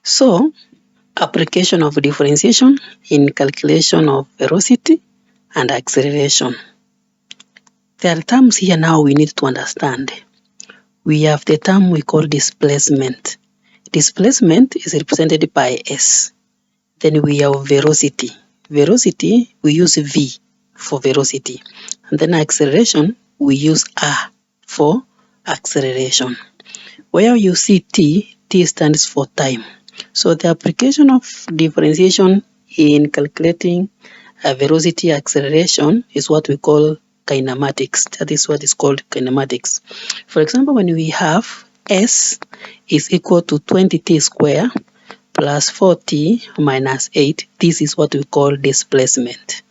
So, application of differentiation in calculation of velocity and acceleration. There are terms here now we need to understand. We have the term we call displacement. Displacement is represented by S. Then we have velocity. Velocity, we use V for velocity. And then acceleration, we use R for acceleration. Where you see T, T stands for time. So the application of differentiation in calculating a velocity acceleration is what we call kinematics. That is what is called kinematics. For example, when we have S is equal to 20t square plus 4t minus 8, this is what we call displacement.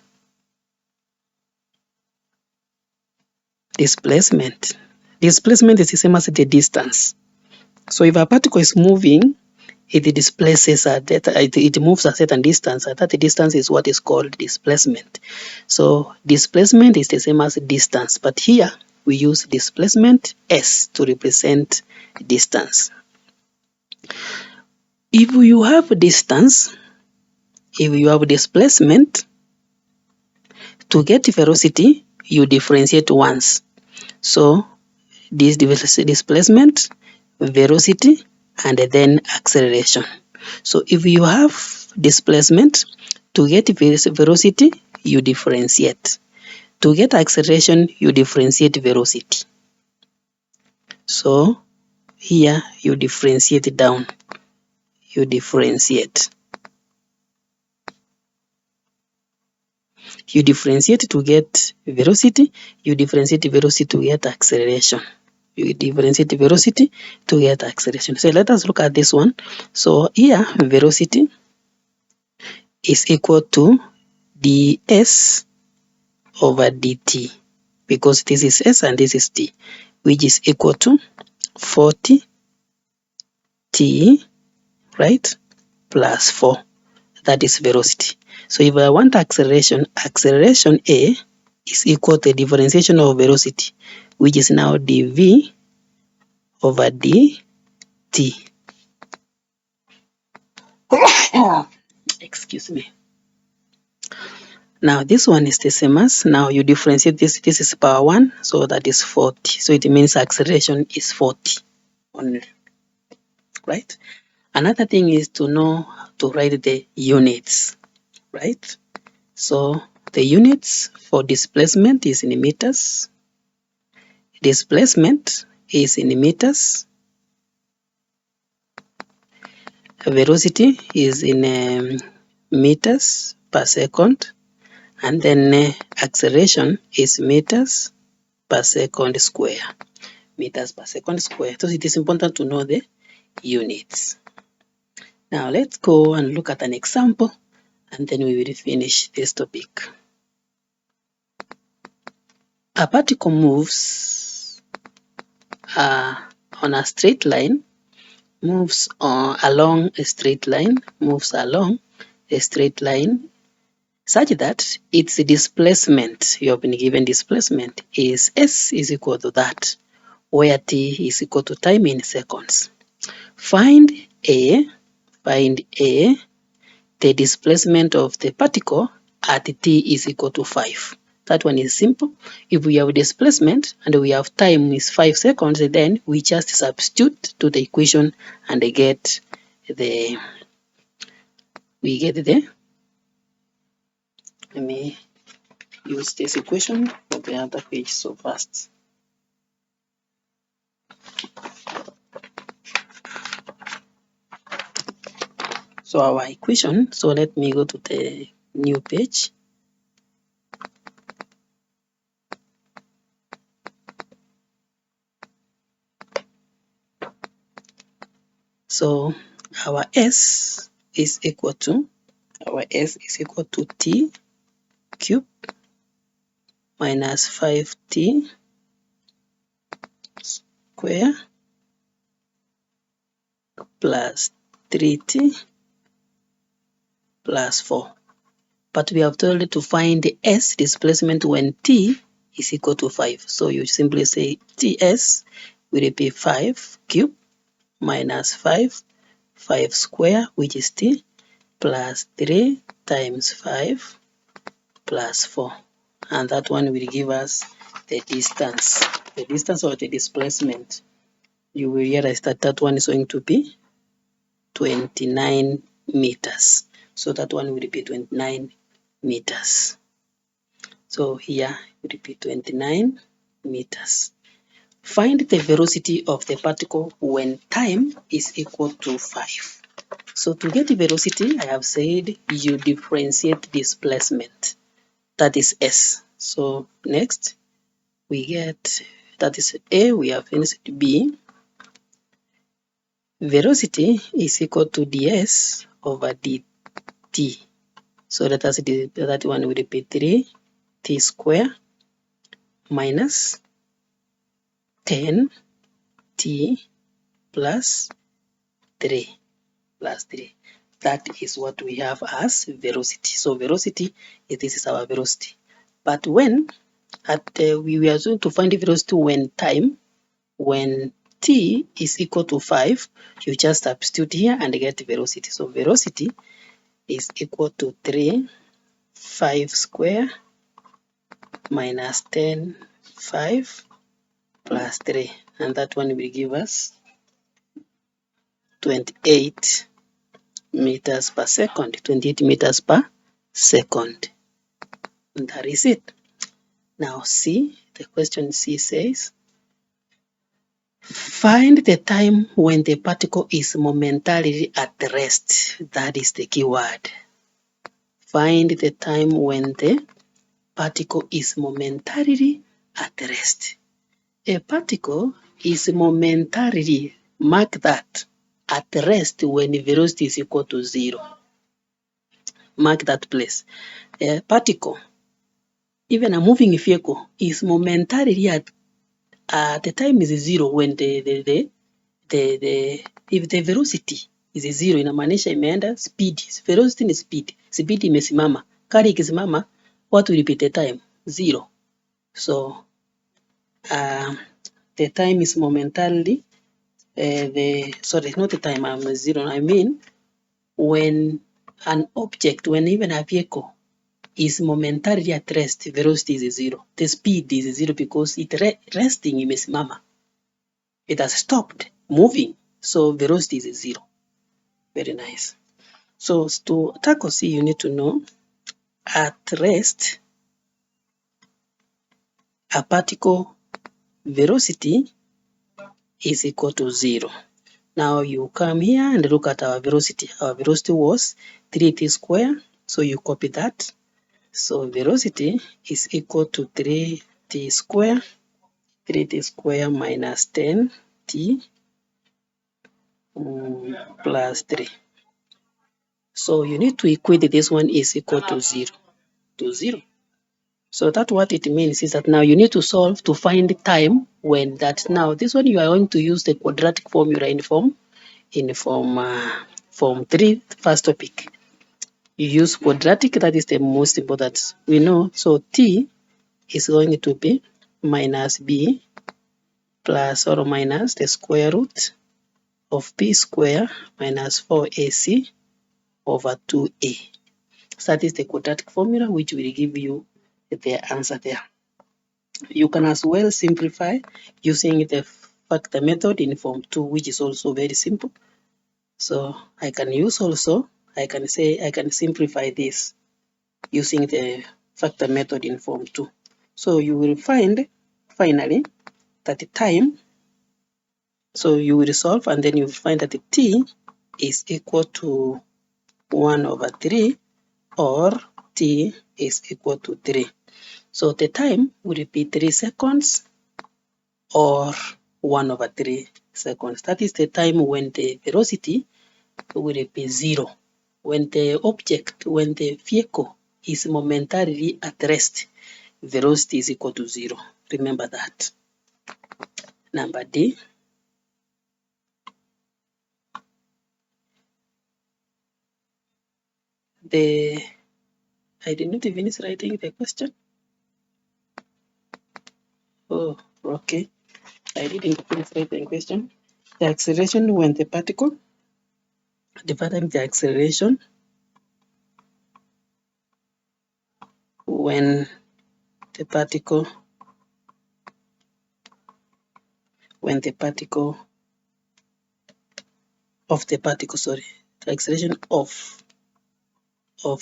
Displacement is the same as the distance. So if a particle is moving, it displaces it moves a certain distance, and that distance is what is called displacement. So displacement is the same as distance, but here we use displacement S to represent distance. If you have distance, if you have displacement, to get velocity, you differentiate once. So this displacement, velocity, and then acceleration. So if you have displacement, to get velocity, you differentiate. To get acceleration, you differentiate velocity. So here you differentiate down. You differentiate. You differentiate to get velocity. You differentiate velocity to get acceleration. You differentiate velocity to get acceleration. So let us look at this one. So here velocity is equal to ds over dt, because this is s and this is t, which is equal to 40t, right, plus 4. That is velocity. So if I want acceleration, acceleration A is equal to the differentiation of velocity, which is now dv over dt. Excuse me. Now this one is the same as, now you differentiate this is power 1, so that is 40. So it means acceleration is 40 only, right? Another thing is to know to write the units, right? So the units for displacement is in meters. Displacement is in meters. Velocity is in meters per second. And then acceleration is meters per second square. Meters per second square. So it is important to know the units. Now let's go and look at an example, and then we will finish this topic. A particle moves on a straight line, moves along a straight line, such that its displacement, you have been given displacement, is s is equal to that, where t is equal to time in seconds. Find A, the displacement of the particle at t is equal to 5. That one is simple. If we have displacement and we have time is 5 seconds, then we just substitute to the equation and get the, let me use this equation for the other page so fast. So our equation, so let me go to the new page. So our s is equal to t cube minus 5t square plus 3t plus 4. But we have told to find the s displacement when t is equal to 5. So you simply say ts will be 5 cube minus 5 5 square, which is t, plus 3 times 5 plus 4. And that one will give us the distance or the displacement. You will realize that that one is going to be 29 meters. So that one will be 29 meters. So here it will be 29 meters. Find the velocity of the particle when time is equal to 5. So to get the velocity, I have said you differentiate displacement. That is S. So next we get, that is A, we have finished B. Velocity is equal to ds over dt. So let us do that one will be 3t square minus 10t plus 3 plus 3. That is what we have as velocity. So velocity, this is our velocity. But when we are going to find the velocity when t is equal to 5, you just substitute here and get velocity. So velocity is equal to 5 square minus 5 plus 3. And that one will give us 28 meters per second. 28 meters per second. And that is it. Now C, the question C says, find the time when the particle is momentarily at rest. That is the key word. Find the time when the particle is momentarily at rest. A particle is momentarily, mark that, at rest when velocity is equal to 0. Mark that place. A particle, even a moving vehicle, is momentarily at the time is 0 when if the velocity is 0, inamaanisha imeenda speed. Velocity ni speed. Speed imesimama. Kari ikisimama, what will be the time? 0. So the time is momentarily sorry, not the time, I'm 0. I mean when an object, when even a vehicle is momentarily at rest, velocity is 0. The speed is 0 because it resting imesimama. It has stopped moving, so velocity is 0. Very nice. So to tackle C, you need to know at rest, a particle velocity is equal to 0. Now you come here and look at our velocity. Our velocity was 3t square, so you copy that. So velocity is equal to 3t square, 3t square minus 10t plus 3. So you need to equate this one is equal to 0. So that what it means is that now you need to solve to find the time when that. Now this one you are going to use the quadratic formula in form 3, first topic. You use quadratic, that is the most important. We know, so t is going to be minus b plus or minus the square root of b square minus 4ac over 2a. So that is the quadratic formula which will give you the answer there. You can as well simplify using the factor method in form 2, which is also very simple. So I can use also, I can simplify this using the factor method in form 2. So you will find finally that the time, so you will solve and then you will find that the t is equal to 1 over 3 or t is equal to 3. So the time will be 3 seconds or 1 over 3 seconds. That is the time when the velocity will be 0. When the vehicle is momentarily at rest, velocity is equal to 0. Remember that. Number D. I did not finish writing the question. Oh, okay. I didn't finish writing the question. The acceleration when the particle dividing the acceleration when the particle the acceleration of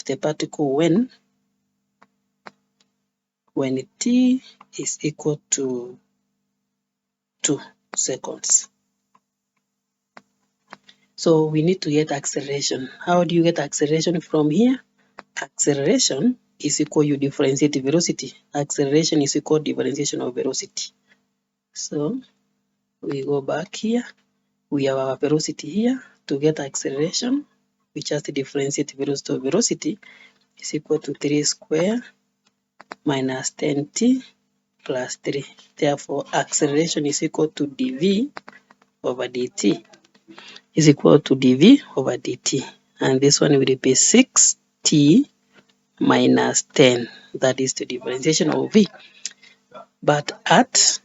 the particle when t is equal to 2 seconds. So we need to get acceleration. How do you get acceleration from here? Acceleration is equal, you differentiate velocity. Acceleration is equal differentiation of velocity. So we go back here. We have our velocity here. To get acceleration, we just differentiate velocity of velocity is equal to 3 square minus 10t plus 3. Therefore, acceleration is equal to dv over dt is equal to dv over dt. And this one will be 6t minus 10. That is the differentiation of v. But at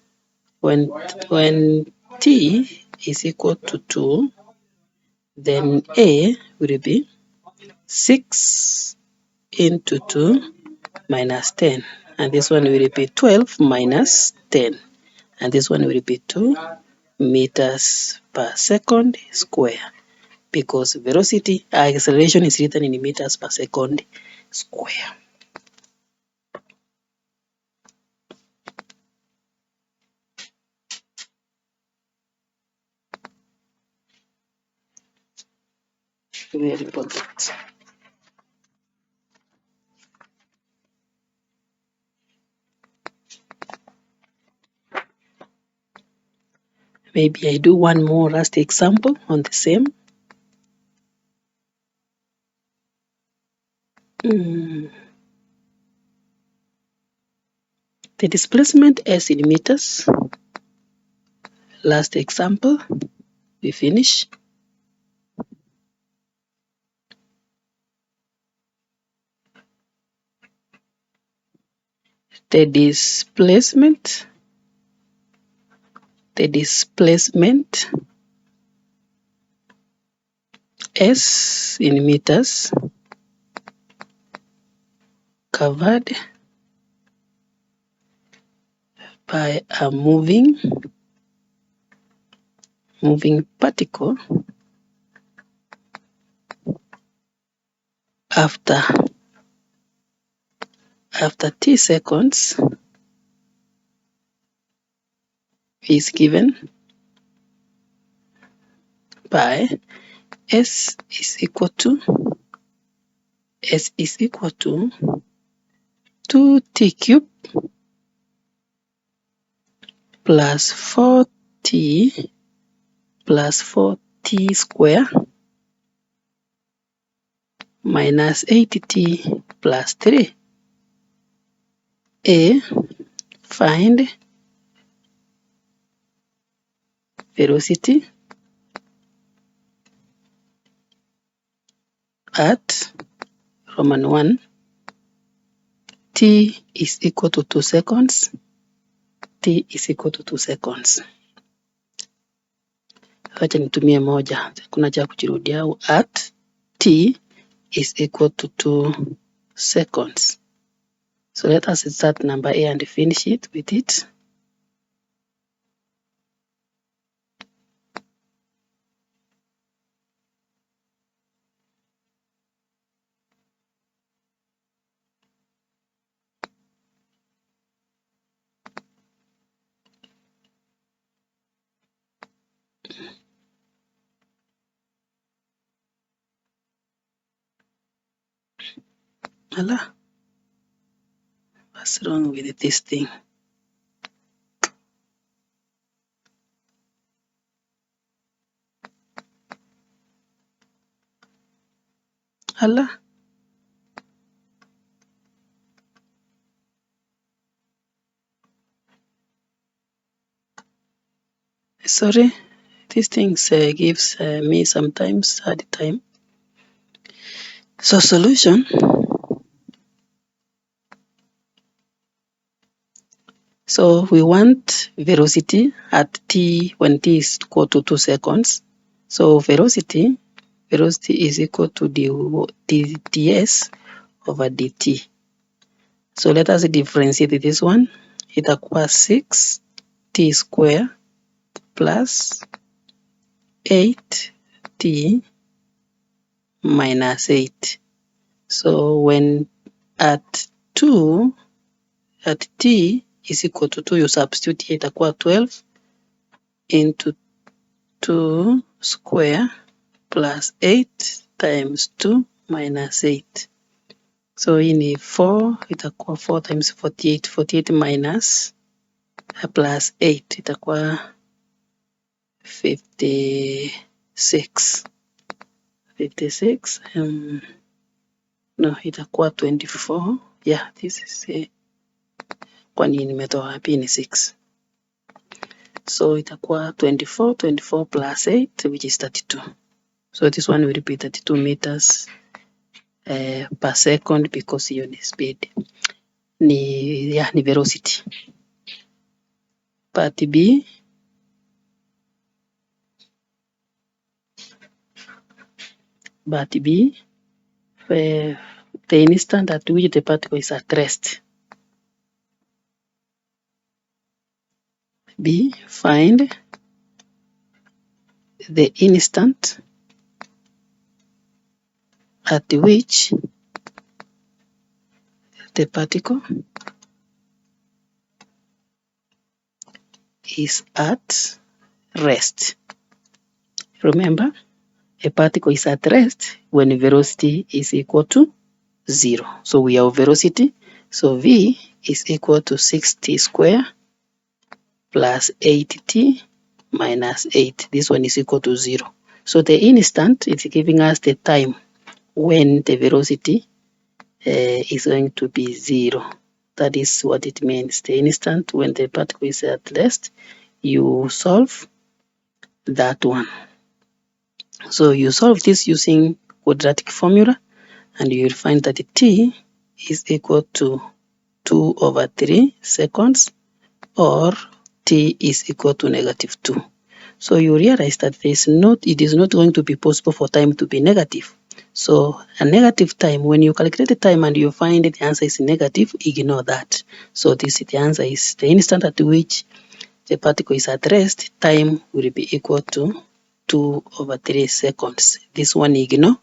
when t is equal to 2, then a will be 6 into 2 minus 10. And this one will be 12 minus 10. And this one will be 2 meters per second square. Because velocity, acceleration is written in meters per second square. Very important. Maybe I do one more last example on the same. The displacement S in meters. Last example, we finish. The displacement S in meters covered by a moving particle after t seconds is given by S is equal to 2t cubed plus 4t square minus 8t plus 3. A, find velocity at Roman 1, t is equal to 2 seconds. T is equal to 2 seconds. Wacha nitumie moja, kuna cha kujirudia. At t is equal to 2 seconds. So let us start number A and finish it with it. Allah, what's wrong with this thing? Allah. Sorry, these things gives me sometimes hard time. So solution. So we want velocity at t when t is equal to 2 seconds. So velocity velocity is equal to ds over dt. So let us differentiate this one. Itakuwa 6t square plus 8t minus 8. So when at t is equal to 2, you substitute here, itakuwa 12 into 2 square plus 8 times 2 minus 8. So in 4, itakuwa 4 times 48, 48 minus plus 8, itakuwa 56. 56, no, itakuwa 24. Yeah, this is kwa nini nimetoa wapi? Ni 6. So itakuwa 24 plus 8, which is 32. So this one will be 32 meters per second, because hiyo ni speed, ni velocity. Part B, the instant at which the particle is at rest. B, find the instant at which the particle is at rest. Remember, a particle is at rest when velocity is equal to 0. So we have velocity. So V is equal to 6t square plus 8t minus 8. This one is equal to 0. So the instant is giving us the time when the velocity is going to be 0. That is what it means. The instant when the particle is at rest, you solve that one. So you solve this using quadratic formula, and you will find that t is equal to 2 over 3 seconds, or t is equal to -2. So you realize that it is not going to be possible for time to be negative. So a negative time, when you calculate the time and you find the answer is negative, ignore that. So the answer is the instant at which the particle is at rest, time will be equal to 2 over 3 seconds. This one ignore,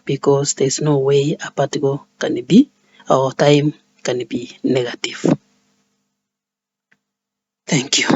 because there's no way a particle can be, or time can be negative. Thank you.